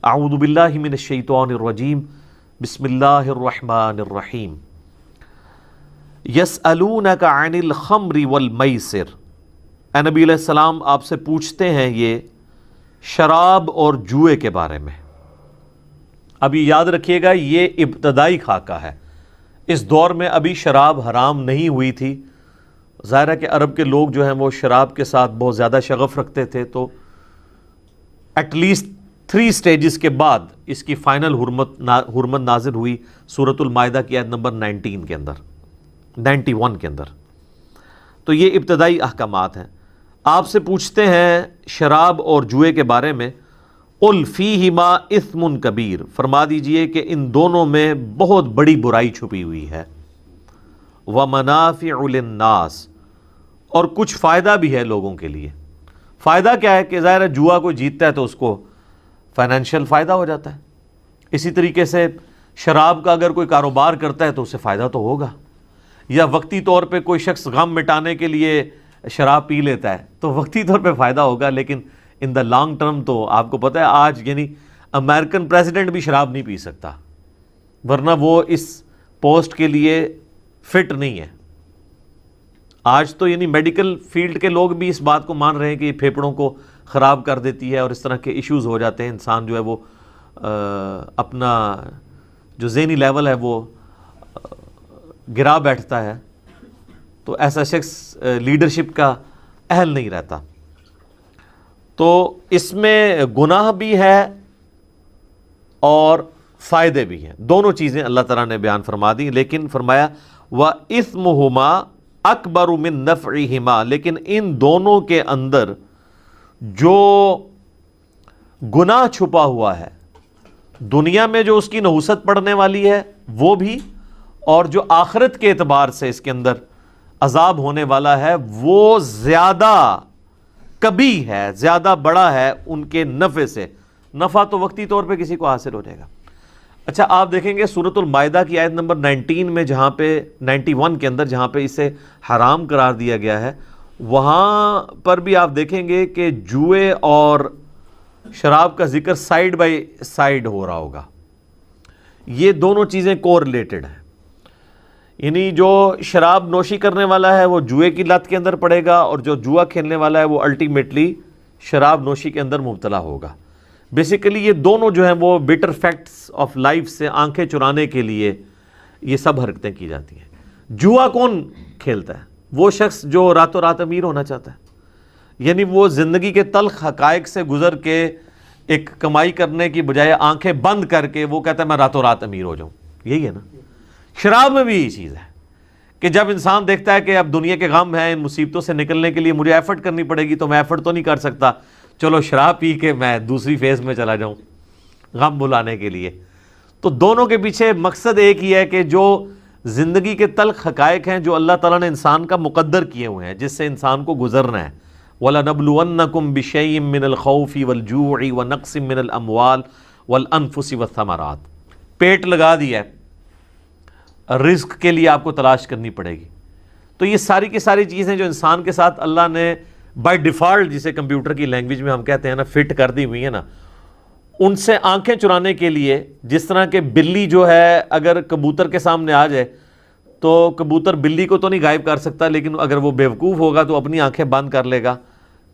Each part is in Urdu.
اعوذ باللہ من الشیطان الرجیم بسم اللہ الرحمن الرحیم یسألونک عن الخمر والمیسر، اے نبی علیہ السلام آپ سے پوچھتے ہیں یہ شراب اور جوئے کے بارے میں۔ اب یہ یاد رکھیے گا یہ ابتدائی خاکہ ہے، اس دور میں ابھی شراب حرام نہیں ہوئی تھی۔ ظاہر ہے کہ عرب کے لوگ جو ہیں وہ شراب کے ساتھ بہت زیادہ شغف رکھتے تھے، تو ایٹ لیسٹ 3 سٹیجز کے بعد اس کی فائنل حرمت نازل ہوئی سورۃ المائدہ کی آیت نمبر 91 کے اندر۔ تو یہ ابتدائی احکامات ہیں۔ آپ سے پوچھتے ہیں شراب اور جوئے کے بارے میں، قل فیہما اثم کبیر، فرما دیجئے کہ ان دونوں میں بہت بڑی برائی چھپی ہوئی ہے، ومنافع للناس، اور کچھ فائدہ بھی ہے لوگوں کے لیے۔ فائدہ کیا ہے کہ ظاہر ہے جوا کوئی جیتتا ہے تو اس کو فائنینشیل فائدہ ہو جاتا ہے، اسی طریقے سے شراب کا اگر کوئی کاروبار کرتا ہے تو اسے فائدہ تو ہوگا، یا وقتی طور پہ کوئی شخص غم مٹانے کے لیے شراب پی لیتا ہے تو وقتی طور پہ فائدہ ہوگا، لیکن ان دا لانگ ٹرم تو آپ کو پتہ ہے آج یعنی امریکن پریزیڈنٹ بھی شراب نہیں پی سکتا، ورنہ وہ اس پوسٹ کے لیے فٹ نہیں ہے۔ آج تو یعنی میڈیکل فیلڈ کے لوگ بھی اس بات کو مان رہے ہیں کہ یہ پھیپھڑوں کو خراب کر دیتی ہے اور اس طرح کے ایشوز ہو جاتے ہیں، انسان جو ہے وہ اپنا جو ذہنی لیول ہے وہ گرا بیٹھتا ہے، تو ایسا شخص لیڈرشپ کا اہل نہیں رہتا۔ تو اس میں گناہ بھی ہے اور فائدے بھی ہیں، دونوں چیزیں اللہ تعالیٰ نے بیان فرما دی، لیکن فرمایا وَإِثْمُهُمَا أَكْبَرُ مِن نَفْعِهِمَا، لیکن ان دونوں کے اندر جو گناہ چھپا ہوا ہے دنیا میں جو اس کی نحوست پڑنے والی ہے وہ بھی، اور جو آخرت کے اعتبار سے اس کے اندر عذاب ہونے والا ہے وہ زیادہ کبھی ہے، زیادہ بڑا ہے ان کے نفع سے۔ نفع تو وقتی طور پہ کسی کو حاصل ہو جائے گا۔ اچھا آپ دیکھیں گے سورۃ المائدہ کی آیت نمبر 19 میں جہاں پہ 91 کے اندر جہاں پہ اسے حرام قرار دیا گیا ہے، وہاں پر بھی آپ دیکھیں گے کہ جوئے اور شراب کا ذکر سائیڈ بائی سائیڈ ہو رہا ہوگا، یہ دونوں چیزیں کو ریلیٹڈ ہیں، یعنی جو شراب نوشی کرنے والا ہے وہ جوئے کی لت کے اندر پڑے گا، اور جو جوا کھیلنے والا ہے وہ الٹیمیٹلی شراب نوشی کے اندر مبتلا ہوگا۔ بیسیکلی یہ دونوں جو ہیں وہ بیٹر فیکٹس آف لائف سے آنکھیں چرانے کے لیے یہ سب حرکتیں کی جاتی ہیں۔ جوا کون کھیلتا ہے؟ وہ شخص جو راتوں رات امیر ہونا چاہتا ہے، یعنی وہ زندگی کے تلخ حقائق سے گزر کے ایک کمائی کرنے کی بجائے آنکھیں بند کر کے وہ کہتا ہے میں راتوں رات امیر ہو جاؤں، یہی ہے نا۔ شراب میں بھی یہی چیز ہے کہ جب انسان دیکھتا ہے کہ اب دنیا کے غم ہیں، ان مصیبتوں سے نکلنے کے لیے مجھے ایفرٹ کرنی پڑے گی، تو میں ایفرٹ تو نہیں کر سکتا، چلو شراب پی کے میں دوسری فیز میں چلا جاؤں غم بھلانے کے لیے۔ تو دونوں کے پیچھے مقصد ایک ہی ہے کہ جو زندگی کے تلخ حقائق ہیں جو اللہ تعالیٰ نے انسان کا مقدر کیے ہوئے ہیں، جس سے انسان کو گزرنا ہے، وَلَنَبْلُوَنَّكُمْ بِشَيْءٍ مِّنَ الْخَوْفِ وَالْجُوعِ وَنَقْصٍ مِّنَ الْأَمْوَالِ وَالْأَنفُسِ وَالثَّمَرَاتِ، پیٹ لگا دیا ہے، رزق کے لیے آپ کو تلاش کرنی پڑے گی۔ تو یہ ساری کی ساری چیزیں جو انسان کے ساتھ اللہ نے بائی ڈیفالٹ، جسے کمپیوٹر کی لینگویج میں ہم کہتے ہیں نا فٹ کر دی ہوئی ہے نا، ان سے آنکھیں چرانے کے لیے، جس طرح کہ بلی جو ہے اگر کبوتر کے سامنے آ جائے تو کبوتر بلی کو تو نہیں غائب کر سکتا، لیکن اگر وہ بیوقوف ہوگا تو اپنی آنکھیں بند کر لے گا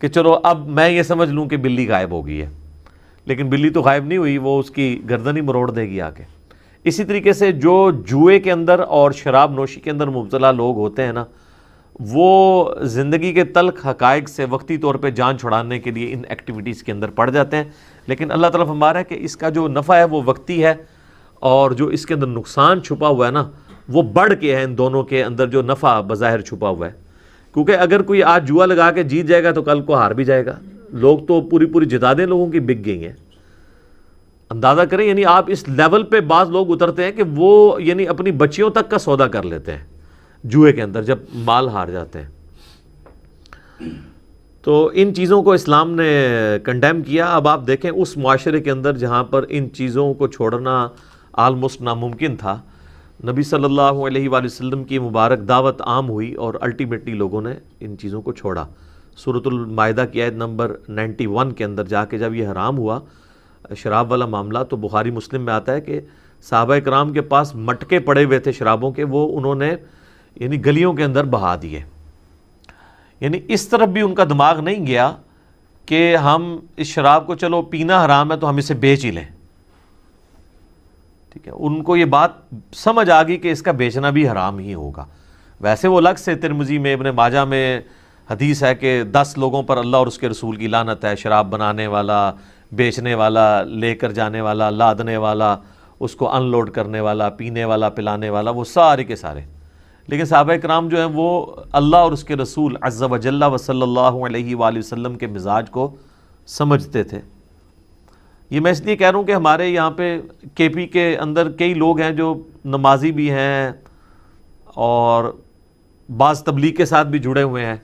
کہ چلو اب میں یہ سمجھ لوں کہ بلی غائب ہو گئی ہے، لیکن بلی تو غائب نہیں ہوئی، وہ اس کی گردن ہی مروڑ دے گی آ کے۔ اسی طریقے سے جو جوئے کے اندر اور شراب نوشی کے اندر مبتلا لوگ ہوتے ہیں نا، وہ زندگی کے تلخ حقائق سے وقتی طور پہ جان چھڑانے کے لیے ان ایکٹیویٹیز کے اندر پڑ جاتے ہیں، لیکن اللہ تعالیٰ فرما رہا ہے کہ اس کا جو نفع ہے وہ وقتی ہے، اور جو اس کے اندر نقصان چھپا ہوا ہے نا وہ بڑھ کے ہے ان دونوں کے اندر جو نفع بظاہر چھپا ہوا ہے۔ کیونکہ اگر کوئی آج جوا لگا کے جیت جائے گا تو کل کو ہار بھی جائے گا، لوگ تو پوری جدادیں لوگوں کی بک گئی ہیں، اندازہ کریں، یعنی آپ اس لیول پہ بعض لوگ اترتے ہیں کہ وہ یعنی اپنی بچیوں تک کا سودا کر لیتے ہیں جوئے کے اندر جب مال ہار جاتے ہیں۔ تو ان چیزوں کو اسلام نے کنڈیم کیا۔ اب آپ دیکھیں اس معاشرے کے اندر جہاں پر ان چیزوں کو چھوڑنا آلموسٹ ناممکن تھا، نبی صلی اللہ علیہ وآلہ وسلم کی مبارک دعوت عام ہوئی اور الٹیمیٹلی لوگوں نے ان چیزوں کو چھوڑا۔ سورۃ المائدہ کی آیت نمبر 91 کے اندر جا کے جب یہ حرام ہوا شراب والا معاملہ، تو بخاری مسلم میں آتا ہے کہ صحابہ کرام کے پاس مٹکے پڑے ہوئے تھے شرابوں کے، وہ انہوں نے یعنی گلیوں کے اندر بہا دیے. یعنی اس طرف بھی ان کا دماغ نہیں گیا کہ ہم اس شراب کو چلو پینا حرام ہے تو ہم اسے بیچ ہی لیں. ٹھیک ہے، ان کو یہ بات سمجھ آ گئی کہ اس کا بیچنا بھی حرام ہی ہوگا. ویسے وہ الگ سے ترمذی میں ابن ماجہ میں حدیث ہے کہ 10 لوگوں پر اللہ اور اس کے رسول کی لعنت ہے، شراب بنانے والا، بیچنے والا، لے کر جانے والا، لادنے والا، اس کو ان لوڈ کرنے والا، پینے والا، پلانے والا، وہ سارے کے سارے. لیکن صحابہ کرام جو ہیں وہ اللہ اور اس کے رسول عز و جل و صلی اللہ علیہ وآلہ وسلم کے مزاج کو سمجھتے تھے. یہ میں اس لیے کہہ رہا ہوں کہ ہمارے یہاں پہ کے پی کے اندر کئی لوگ ہیں جو نمازی بھی ہیں اور بعض تبلیغ کے ساتھ بھی جڑے ہوئے ہیں،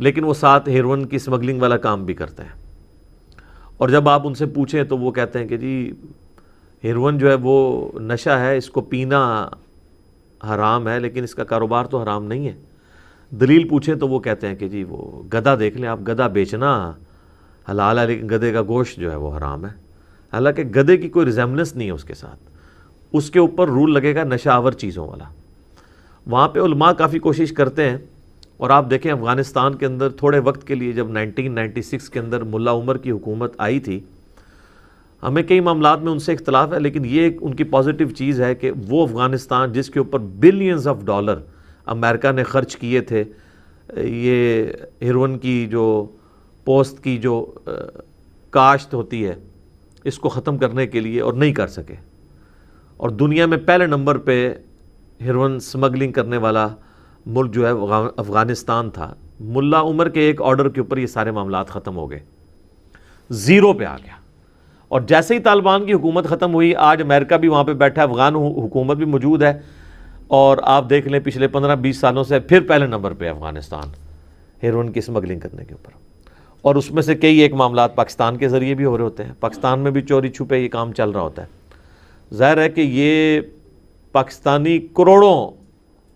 لیکن وہ ساتھ ہیروئن کی سمگلنگ والا کام بھی کرتے ہیں. اور جب آپ ان سے پوچھیں تو وہ کہتے ہیں کہ جی ہیروئن جو ہے وہ نشہ ہے، اس کو پینا حرام ہے لیکن اس کا کاروبار تو حرام نہیں ہے. دلیل پوچھیں تو وہ کہتے ہیں کہ جی وہ گدھا دیکھ لیں آپ، گدھا بیچنا حلال ہے لیکن گدھے کا گوشت جو ہے وہ حرام ہے. حالانکہ گدھے کی کوئی ریزیمبلنس نہیں ہے اس کے ساتھ، اس کے اوپر رول لگے گا نشہ آور چیزوں والا. وہاں پہ علماء کافی کوشش کرتے ہیں، اور آپ دیکھیں افغانستان کے اندر تھوڑے وقت کے لیے جب 1996 کے اندر ملا عمر کی حکومت آئی تھی، ہمیں کئی معاملات میں ان سے اختلاف ہے، لیکن یہ ان کی پازیٹیو چیز ہے کہ وہ افغانستان جس کے اوپر بلینز آف ڈالر امریکہ نے خرچ کیے تھے یہ ہیروئن کی جو پوسٹ کی جو کاشت ہوتی ہے اس کو ختم کرنے کے لیے، اور نہیں کر سکے. اور دنیا میں پہلے نمبر پہ ہیروئن سمگلنگ کرنے والا ملک جو ہے افغانستان تھا. ملا عمر کے ایک آرڈر کے اوپر یہ سارے معاملات ختم ہو گئے، زیرو پہ آ گیا. اور جیسے ہی طالبان کی حکومت ختم ہوئی، آج امریکہ بھی وہاں پہ بیٹھا ہے، افغان حکومت بھی موجود ہے، اور آپ دیکھ لیں پچھلے 15-20 سالوں سے پھر پہلے نمبر پہ افغانستان ہیروئن کی سمگلنگ کرنے کے اوپر. اور اس میں سے کئی ایک معاملات پاکستان کے ذریعے بھی ہو رہے ہوتے ہیں، پاکستان میں بھی چوری چھپے یہ کام چل رہا ہوتا ہے. ظاہر ہے کہ یہ پاکستانی کروڑوں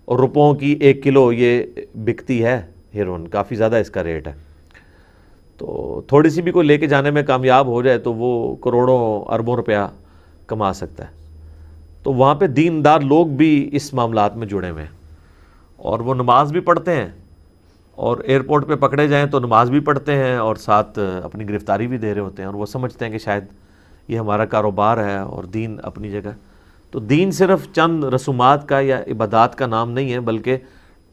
روپوں کی 1 کلو یہ بکتی ہے ہیروئن، کافی زیادہ اس کا ریٹ ہے. تو تھوڑی سی بھی کوئی لے کے جانے میں کامیاب ہو جائے تو وہ کروڑوں اربوں روپیہ کما سکتا ہے. تو وہاں پہ دیندار لوگ بھی اس معاملات میں جڑے ہوئے ہیں، اور وہ نماز بھی پڑھتے ہیں، اور ایئرپورٹ پہ پکڑے جائیں تو نماز بھی پڑھتے ہیں اور ساتھ اپنی گرفتاری بھی دے رہے ہوتے ہیں، اور وہ سمجھتے ہیں کہ شاید یہ ہمارا کاروبار ہے اور دین اپنی جگہ. تو دین صرف چند رسومات کا یا عبادات کا نام نہیں ہے، بلکہ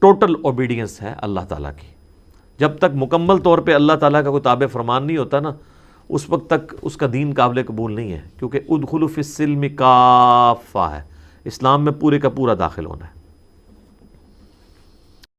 ٹوٹل اوبیڈینس ہے اللہ تعالیٰ کی. جب تک مکمل طور پہ اللہ تعالیٰ کا کوئی تابع فرمان نہیں ہوتا نا، اس وقت تک اس کا دین قابل قبول نہیں ہے، کیونکہ ادخلوا فی السلم کافہ ہے، اسلام میں پورے کا پورا داخل ہونا ہے.